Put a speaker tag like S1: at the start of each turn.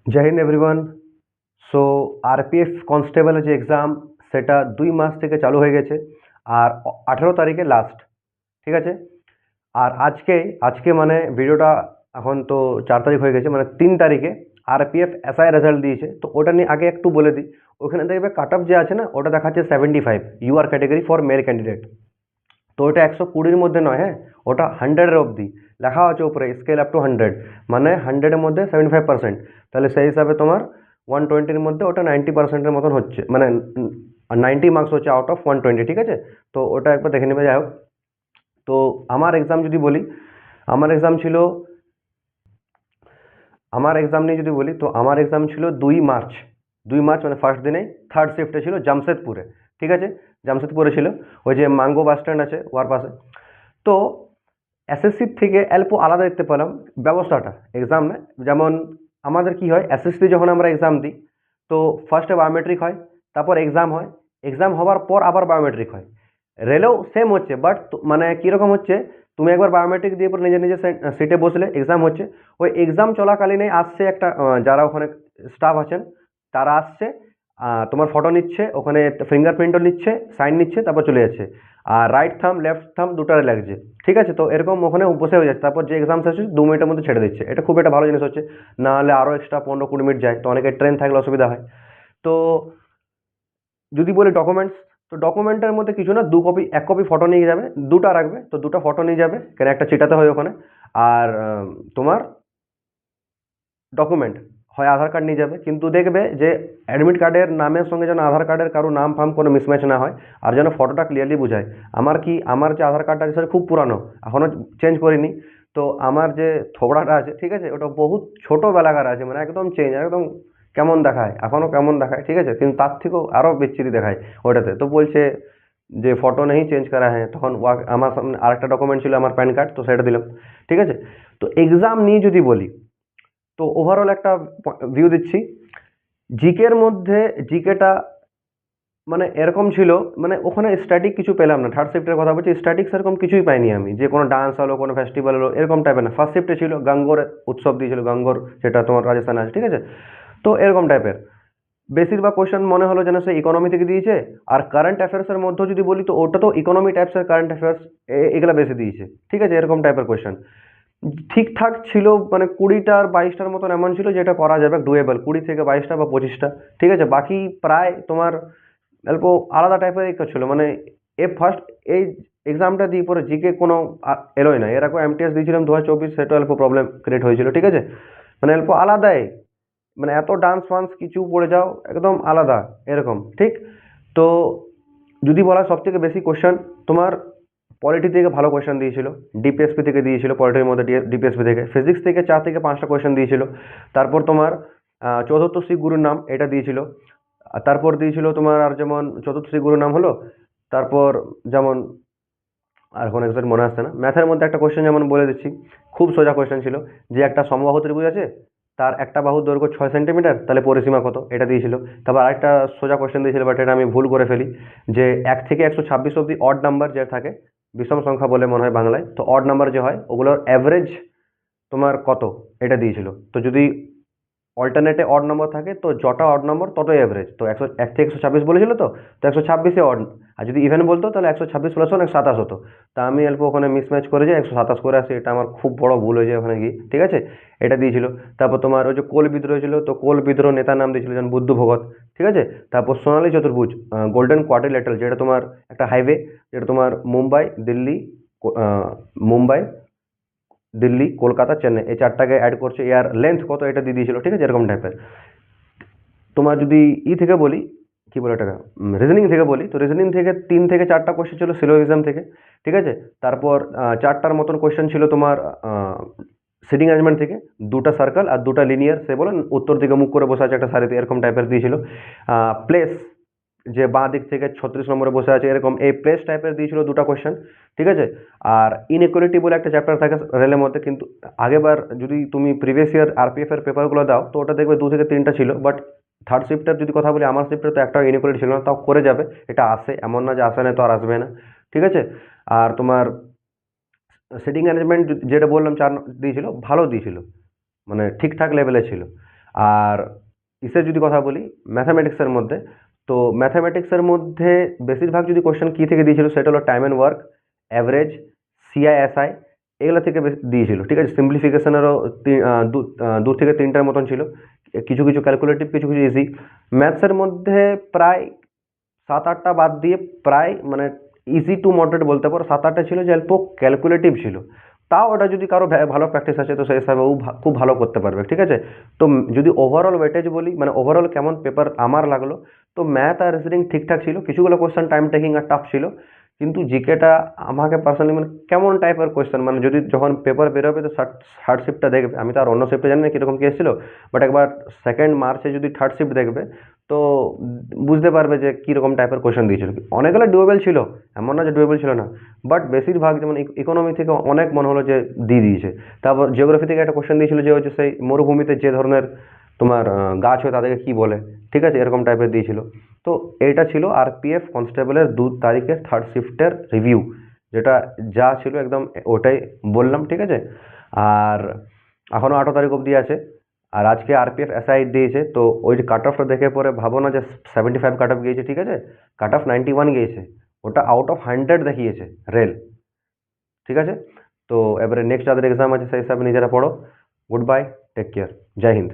S1: জয় Hind everyone. So RPF কনস্টেবলের যে exam সেটা 2 মাস থেকে চালু হয়ে গেছে, আর 18 তারিখে লাস্ট। ঠিক আছে। আর আজকে আজকে মানে ভিডিওটা এখন তো 4 তারিখ হয়ে গেছে, মানে 3 তারিখে আরপিএফ এসআই রেজাল্ট দিয়েছে। তো ওটা নিয়ে আগে একটু বলে দিই। ওখানে দেখবে কাট অফ যে আছে না, ওটা দেখাচ্ছে 75 UR category for male candidate. তো ওটা 120-র মধ্যে নয়, হ্যাঁ, ওটা 100-এর অবধি লেখা আছে উপরে, স্কেল আপ টু 100, মানে 100-এর মধ্যে 75%। তাহলে সেই হিসাবে তোমার 120-র মধ্যে ওটা 90%-এর মতন হচ্ছে, মানে 90 মার্কস হচ্ছে আউট অফ 120। ঠিক আছে। তো ওটা একবার দেখে নেবে। যাই হোক, তো আমার এক্সাম যদি বলি, আমার এক্সাম ছিল আমার এক্সাম নিয়ে যদি বলি, তো আমার এক্সাম ছিল 2 মার্চ। 2 মার্চ মানে ফার্স্ট দিনে থার্ড শিফটে ছিল জামশেদপুরে। ঠিক আছে। জামশেদপুরে ছিল, ওই যে মাঙ্গো বাস স্ট্যান্ড আছে ওর পাশে। তো এসএসসির থেকে অল্প আলাদা দেখতে পেলাম ব্যবস্থাটা এক্সাম না। যেমন আমাদের কি হয়, এসএসসি যখন আমরা এক্সাম দিই, তো ফার্স্টে বায়োমেট্রিক হয়, তারপর এক্সাম হয়, এক্সাম হওয়ার পর আবার বায়োমেট্রিক হয়। রেলেও সেম হচ্ছে, বাট মানে কীরকম হচ্ছে, তুমি একবার বায়োমেট্রিক দিয়ে পরে নিজের নিজের সিটে বসলে এক্সাম হচ্ছে, ওই এক্সাম চলাকালীনই আসছে একটা যারা ওখানে স্টাফ আছেন তারা আসছে, তোমার ফটো নিচ্ছে, ওখানে ফিঙ্গারপ্রিন্টও নিচ্ছে, সাইন নিচ্ছে, তারপর চলে যাচ্ছে। আর রাইট থাম লেফট থাম দুটারে লাগছে। ঠিক আছে। তো এরকম ওখানে বসে হয়ে যাচ্ছে, তারপর যে এক্সাম শেষ হচ্ছে 2 মিনিটের মধ্যে ছেড়ে দিচ্ছে। এটা খুব একটা ভালো জিনিস হচ্ছে। না হলে আরও এক্সট্রা 15-20 মিনিট যায়, তো অনেকের ট্রেন থাকলে অসুবিধা হয়। তো যদি বলি ডকুমেন্টস, তো ডকুমেন্টের মধ্যে কিছু না, 2 কপি, 1 কপি ফটো নিয়ে যাবে, দুটা রাখবে, তো দুটো ফটো নিয়ে যাবে, কেন একটা চিটাতে হয় ওখানে। আর তোমার ডকুমেন্ট হয় আধার কার্ড নিয়ে যাবে, কিন্তু দেখবে যে অ্যাডমিট কার্ডের নামের সঙ্গে যেন আধার কার্ডের কারো নাম ফাম কোনো মিসম্যাচ না হয়, আর যেন ফটোটা ক্লিয়ারলি বোঝায়। আমার যে আধার কার্ডটা আছে সেটা খুব পুরানো, এখনও চেঞ্জ করিনি। তো আমার যে থোবড়াটা আছে, ঠিক আছে, ওটা বহুত ছোটোবেলাকার আছে, মানে একদম চেঞ্জ, একদম কেমন দেখায়, এখনও কেমন দেখায়। ঠিক আছে, কিন্তু তার থেকেও আরও বিচ্ছিরি দেখায় ওটাতে। তো বলছে যে ফটো নেই চেঞ্জ করা, হ্যাঁ, তখন আমার সামনে আরেকটা ডকুমেন্ট ছিল, আমার প্যান কার্ড, তো সেটা দিলাম। ঠিক আছে। তো এক্সাম নিয়ে যদি বলি, তো ওভারঅল একটা ভিউ দিচ্ছি। জিকের মধ্যে জিকেটা মানে এরকম ছিল, মানে ওখানে স্ট্যাটিক কিছু পেলাম না। থার্ড শিফটের কথা বলছি, স্ট্যাটিক সেরকম কিছুই পাইনি আমি, যে কোনো ডান্স হলো, কোনো ফেস্টিভ্যাল হলো, এরকম টাইপের না। ফার্স্ট শিফটে ছিল গাঙ্গোর উৎসব দিয়েছিল, গাঙ্গোর, যেটা তোমার রাজস্থানে আছে। ঠিক আছে। তো এরকম টাইপের বেশিরভাগ কোয়েশ্চেন মনে হলো যেন সে ইকোনমি থেকে দিয়েছে। আর কারেন্ট অ্যাফেয়ার্সের মধ্যে যদি বলি, তো ওটা তো ইকোনমি টাইপসের কারেন্ট অ্যাফেয়ার্স, এগুলা বেশি দিয়েছে। ঠিক আছে, এরকম টাইপের কোয়েশ্চেন ঠিকঠাক ছিল, মানে 20টা আর 22টার মতন এমন ছিল যেটা করা যাবে ডুয়েবল, 20 থেকে 22টা বা 25টা। ঠিক আছে। বাকি প্রায় তোমার অল্প আলাদা টাইপের একটা ছিল, মানে ফার্স্ট এই এক্সামটা দিয়ে পরে জিকে কোনো এলোই না। এর আগে এমটিএস দিয়েছিলাম 2024, সেটা অল্প প্রবলেম ক্রিয়েট হয়েছিল। ঠিক আছে। মানে অল্প আলাদাই, মানে এত ডান্স ফান্স কিছু পড়ে যাও, একদম আলাদা এরকম। ঠিক। তো যদি বলা সব থেকে বেশি কোশ্চেন তোমার পলিটি থেকে ভালো কোয়েশ্চেন দিয়েছিল, ডিপিএসপি থেকে দিয়েছিল, পলিটির মধ্যে ডিপিএসপি থেকে, ফিজিক্স থেকে 4 থেকে 5টা কোয়েশ্চেন দিয়েছিল। তারপর তোমার চতুর্থ শিখ গুরুর নাম এটা দিয়েছিল। আর তারপর দিয়েছিল তোমার, আর যেমন চতুর্থ শিখ গুরুর নাম হলো, তারপর যেমন আর কোনো এক্সাক্ট মনে আসছে না। ম্যাথের মধ্যে একটা কোয়েশ্চেন যেমন বলে দিচ্ছি, খুব সোজা কোয়েশ্চেন ছিল, যে একটা সমবাহু ত্রিভুজ আছে, তার একটা বাহুর দৈর্ঘ্য 6 সেন্টিমিটার, তাহলে পরিসীমা কত, এটা দিয়েছিল। তারপর আরেকটা সোজা কোয়েশ্চেন দিয়েছিল, বাট এটা আমি ভুল করে ফেলি, যে 1 থেকে 126 অব্দি অড নাম্বার যে থাকে, বিষম সংখ্যা বলে মনে হয় বাংলায়, তো অড নাম্বার যে হয় ওগুলোর অ্যাভারেজ তোমার কত, এটা দিয়েছিল। তো যদি অল্টারনেটে অড নম্বর থাকে, তো যটা অড নম্বর ততই অ্যাভারেজ। তো 1 থেকে 126 বলেছিল, তো 126-এ অড। আর যদি ইভেন বলতো তাহলে 126+1 127 হতো। তা আমি অল্প ওখানে মিসম্যাচ করে যে 127 করে আসি, এটা আমার খুব বড় ভুল হয়ে যায় ওখানে গিয়ে। ঠিক আছে। এটা দিয়েছিল। তারপর তোমার ওই যে কোল বিদ্রোহ ছিল, তো কোল বিদ্রোহ নেতার নাম দিয়েছিল যেমন বুদ্ধ ভগত। ঠিক আছে। তারপর সোনালী চতুর্ভুজ, গোল্ডেন কোয়াড্রিল্যাটারাল, যেটা তোমার একটা হাইওয়ে, যেটা তোমার মুম্বাই দিল্লি, মুম্বাই দিল্লি কলকাতা চেন্নাই, এই চারটাকে অ্যাড করছে, এয়ার লেন্থ কত এটা দিয়ে দিয়েছিল। ঠিক আছে, এরকম টাইপের। তোমার যদি থেকে বলি, কি বলে এটাকে, রিজনিং থেকে বলি, তো রিজনিং থেকে 3 থেকে 4টা কোয়েশ্চেন ছিল সিলোজিজম থেকে। ঠিক আছে। তারপর 4টার মতন কোয়েশ্চেন ছিল তোমার সিটিং অ্যারেঞ্জমেন্ট থেকে, 2টা সার্কেল আর 2টা লিনিয়ার, সে বলেন উত্তর দিকে মুখ করে বসে আছে একটা সারিতে, এরকম টাইপের দিয়েছিল। প্লেস, যে বাঁ দিক থেকে 36 নম্বরে বসে আছে, এরকম এই প্লেস টাইপের দিয়েছিল 2টা কোয়েশ্চেন। ঠিক আছে। আর ইনইকুয়ালিটি বলে একটা চ্যাপ্টার থাকে রেলের মধ্যে, কিন্তু আগেবার যদি তুমি প্রিভিয়াস ইয়ার আরপিএফ এর পেপারগুলো দাও, তো ওটা দেখবে 2 থেকে 3টা ছিল। বাট থার্ড শিফটের যদি কথা বলি, আমার শিফটে তো একটা ইনইকুয়ালিটি ছিল না, তাও করে যাবে, এটা আসে, এমন না যে আসে না তো আর আসবে না। ঠিক আছে। আর তোমার সিটিং অ্যারেঞ্জমেন্ট যেটা বললাম 4 দিয়েছিল, ভালো দিয়েছিল, মানে ঠিকঠাক লেভেলে ছিল। আর ইসের যদি কথা বলি ম্যাথামেটিক্সের মধ্যে, তো ম্যাথামেটিক্সের মধ্যে বেশিরভাগ যদি কোশ্চেন কী থেকে দিয়েছিল সেটা হলো টাইম অ্যান্ড ওয়ার্ক, অ্যাভারেজ, সিআইএসআই, এগুলো থেকে বেশি দিয়েছিল। ঠিক আছে, সিম্পলিফিকেশনেরও দু থেকে তিনটার মতন ছিল, কিছু কিছু ক্যালকুলেটিভ, কিছু কিছু ইজি। ম্যাথসের মধ্যে প্রায় 7-8টা বাদ দিয়ে প্রায় মানে ইজি টু মডারেট বলতে পারো 7-8টা ছিল, যে অল্প ক্যালকুলেটিভ ছিল। তাও ওটা যদি কারো ভালো প্র্যাকটিস আছে তো সেই হিসাবে ও খুব ভালো করতে পারবে। ঠিক আছে, তো যদি ওভারঅল ওয়েটেজ বলি, মানে ওভারঅল কেমন পেপার আমার লাগলো, তো ম্যাথ আর রিজনিং ঠিকঠাক ছিল, কিছুগুলো কোয়েশ্চেন টাইম টেকিং আর টাফ ছিল। কিন্তু জিকেটা আমাকে পার্সোনালি মানে কেমন টাইপের কোয়েশ্চেন, মানে যদি যখন পেপার বেরোবে তো থার্ড শিফটটা দেখবে, আমি তো আর অন্য শিফটে জানি না কীরকম কী এসেছিলো, বাট একবার 2 মার্চে যদি থার্ড শিফট দেখবে তো বুঝতে পারবে যে কীরকম টাইপের কোয়েশ্চেন দিয়েছিল। অনেকগুলো ডুয়েবল ছিল, এমন না যে ডুয়েবল ছিল না, বাট বেশিরভাগ যেমন ইকোনমি থেকে অনেক মনে হলো যে দিয়ে দিয়েছে। তারপর জিওগ্রাফি থেকে একটা কোয়েশ্চেন দিয়েছিল যে হচ্ছে সেই মরুভূমিতে যে ধরনের তোমার গাছ হয় তাদেরকে কী বলে। ঠিক আছে, এরকম টাইপের দিয়েছিল। তো এইটা ছিল আরপিএফ কনস্টেবলের 2 তারিখের থার্ড শিফটের রিভিউ, যেটা যা ছিল একদম ওটাই বললাম। ঠিক আছে, আর এখনও 8 তারিখ অবধি আছে। আর আজকে আরপিএফ এসআই দিয়েছে, তো ওই যে কাট অফটা দেখে পরে ভাবো না যে 75 কাট অফ গিয়েছে। ঠিক আছে, কাট অফ 91 গিয়েছে, ওটা আউট অফ 100 দেখিয়েছে রেল। ঠিক আছে, তো এবারে নেক্সট যাদের এক্সাম আছে সেই হিসাবে নিজেরা পড়ো। গুড বাই, টেক কেয়ার, জয় হিন্দ।